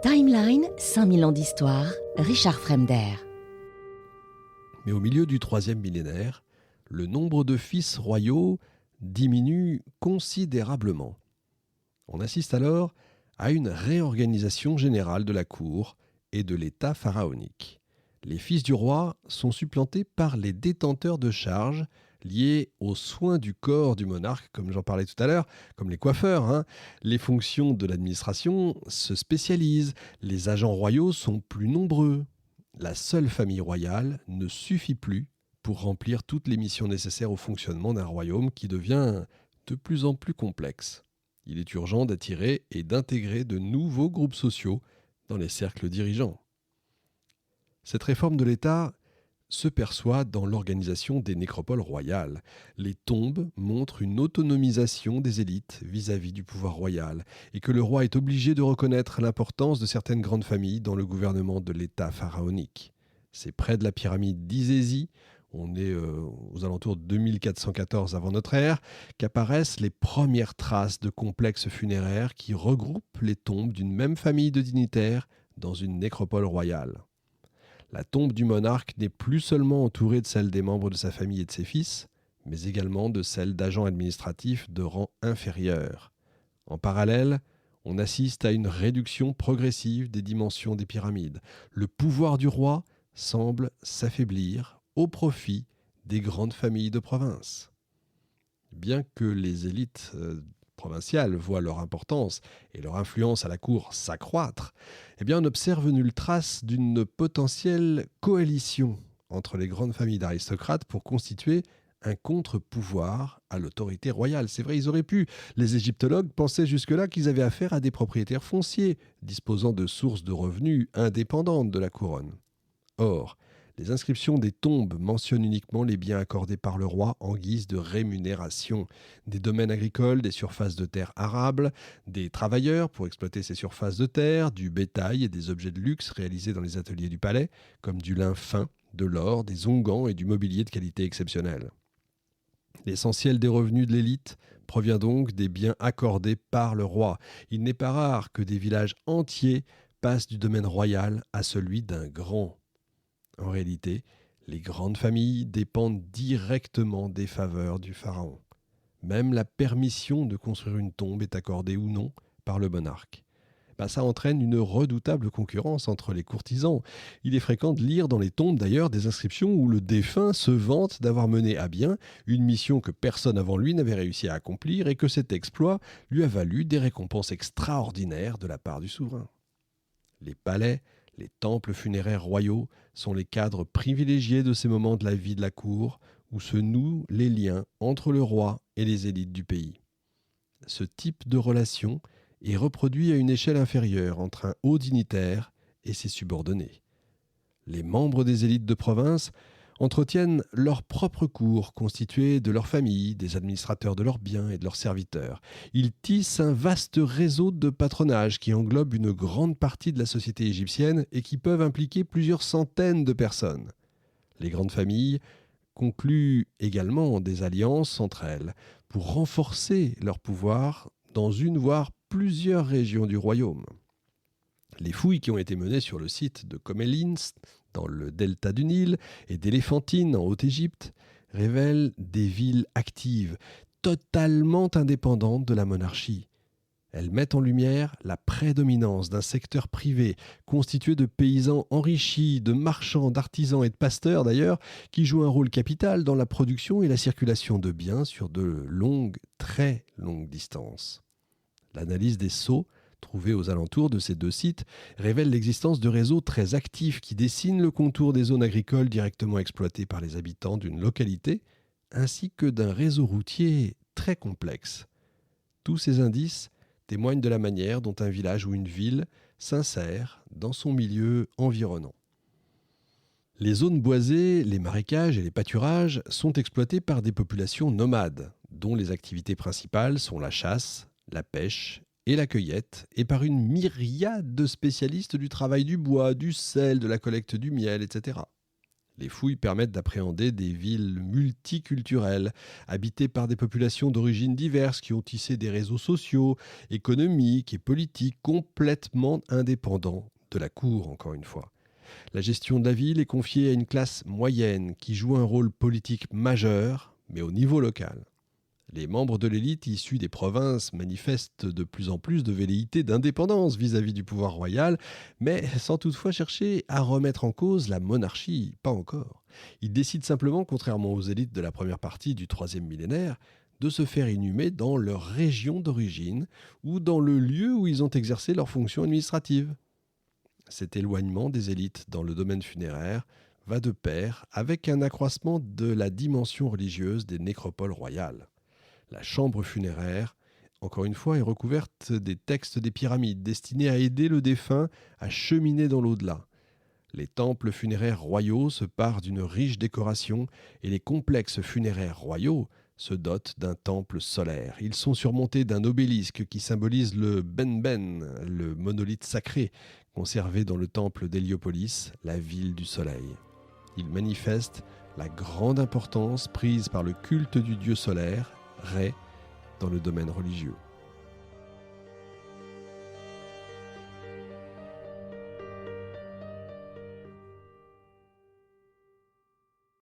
Timeline, 5000 ans d'histoire, Richard Fremder. Mais au milieu du troisième millénaire, le nombre de fils royaux diminue considérablement. On assiste alors à une réorganisation générale de la cour et de l'État pharaonique. Les fils du roi sont supplantés par les détenteurs de charges liés aux soins du corps du monarque, comme j'en parlais tout à l'heure, comme les coiffeurs. Les fonctions de l'administration se spécialisent, les agents royaux sont plus nombreux. La seule famille royale ne suffit plus pour remplir toutes les missions nécessaires au fonctionnement d'un royaume qui devient de plus en plus complexe. Il est urgent d'attirer et d'intégrer de nouveaux groupes sociaux dans les cercles dirigeants. Cette réforme de l'État se perçoit dans l'organisation des nécropoles royales. Les tombes montrent une autonomisation des élites vis-à-vis du pouvoir royal et que le roi est obligé de reconnaître l'importance de certaines grandes familles dans le gouvernement de l'État pharaonique. C'est près de la pyramide d'Izézi, on est aux alentours de 2414 avant notre ère, qu'apparaissent les premières traces de complexes funéraires qui regroupent les tombes d'une même famille de dignitaires dans une nécropole royale. La tombe du monarque n'est plus seulement entourée de celles des membres de sa famille et de ses fils, mais également de celles d'agents administratifs de rang inférieur. En parallèle, on assiste à une réduction progressive des dimensions des pyramides. Le pouvoir du roi semble s'affaiblir au profit des grandes familles de province. Bien que les élites provinciales voient leur importance et leur influence à la cour s'accroître, on observe nulle trace d'une potentielle coalition entre les grandes familles d'aristocrates pour constituer un contre-pouvoir à l'autorité royale. C'est vrai, ils auraient pu. Les égyptologues pensaient jusque-là qu'ils avaient affaire à des propriétaires fonciers, disposant de sources de revenus indépendantes de la couronne. Or, les inscriptions des tombes mentionnent uniquement les biens accordés par le roi en guise de rémunération. Des domaines agricoles, des surfaces de terre arables, des travailleurs pour exploiter ces surfaces de terre, du bétail et des objets de luxe réalisés dans les ateliers du palais, comme du lin fin, de l'or, des onguents et du mobilier de qualité exceptionnelle. L'essentiel des revenus de l'élite provient donc des biens accordés par le roi. Il n'est pas rare que des villages entiers passent du domaine royal à celui d'un grand. En réalité, les grandes familles dépendent directement des faveurs du pharaon. Même la permission de construire une tombe est accordée ou non par le monarque. Ça entraîne une redoutable concurrence entre les courtisans. Il est fréquent de lire dans les tombes d'ailleurs des inscriptions où le défunt se vante d'avoir mené à bien une mission que personne avant lui n'avait réussi à accomplir et que cet exploit lui a valu des récompenses extraordinaires de la part du souverain. Les palais, les temples funéraires royaux sont les cadres privilégiés de ces moments de la vie de la cour où se nouent les liens entre le roi et les élites du pays. Ce type de relation est reproduit à une échelle inférieure entre un haut dignitaire et ses subordonnés. Les membres des élites de province entretiennent leur propre cour constituée de leurs familles, des administrateurs de leurs biens et de leurs serviteurs. Ils tissent un vaste réseau de patronage qui englobe une grande partie de la société égyptienne et qui peuvent impliquer plusieurs centaines de personnes. Les grandes familles concluent également des alliances entre elles pour renforcer leur pouvoir dans une voire plusieurs régions du royaume. Les fouilles qui ont été menées sur le site de Comélines, dans le delta du Nil, et d'Éléphantine, en Haute-Égypte, révèlent des villes actives, totalement indépendantes de la monarchie. Elles mettent en lumière la prédominance d'un secteur privé, constitué de paysans enrichis, de marchands, d'artisans et de pasteurs d'ailleurs, qui jouent un rôle capital dans la production et la circulation de biens sur de longues, très longues distances. L'analyse des sceaux trouvés aux alentours de ces deux sites révèle l'existence de réseaux très actifs qui dessinent le contour des zones agricoles directement exploitées par les habitants d'une localité, ainsi que d'un réseau routier très complexe. Tous ces indices témoignent de la manière dont un village ou une ville s'insère dans son milieu environnant. Les zones boisées, les marécages et les pâturages sont exploités par des populations nomades, dont les activités principales sont la chasse, la pêche et la cueillette, et par une myriade de spécialistes du travail du bois, du sel, de la collecte du miel, etc. Les fouilles permettent d'appréhender des villes multiculturelles, habitées par des populations d'origines diverses qui ont tissé des réseaux sociaux, économiques et politiques complètement indépendants de la cour, encore une fois. La gestion de la ville est confiée à une classe moyenne qui joue un rôle politique majeur, mais au niveau local. Les membres de l'élite issus des provinces manifestent de plus en plus de velléités d'indépendance vis-à-vis du pouvoir royal, mais sans toutefois chercher à remettre en cause la monarchie, pas encore. Ils décident simplement, contrairement aux élites de la première partie du troisième millénaire, de se faire inhumer dans leur région d'origine ou dans le lieu où ils ont exercé leurs fonctions administratives. Cet éloignement des élites dans le domaine funéraire va de pair avec un accroissement de la dimension religieuse des nécropoles royales. La chambre funéraire, encore une fois, est recouverte des textes des pyramides destinés à aider le défunt à cheminer dans l'au-delà. Les temples funéraires royaux se parent d'une riche décoration et les complexes funéraires royaux se dotent d'un temple solaire. Ils sont surmontés d'un obélisque qui symbolise le Benben, le monolithe sacré conservé dans le temple d'Héliopolis, la ville du soleil. Il manifeste la grande importance prise par le culte du dieu solaire, Ré, dans le domaine religieux.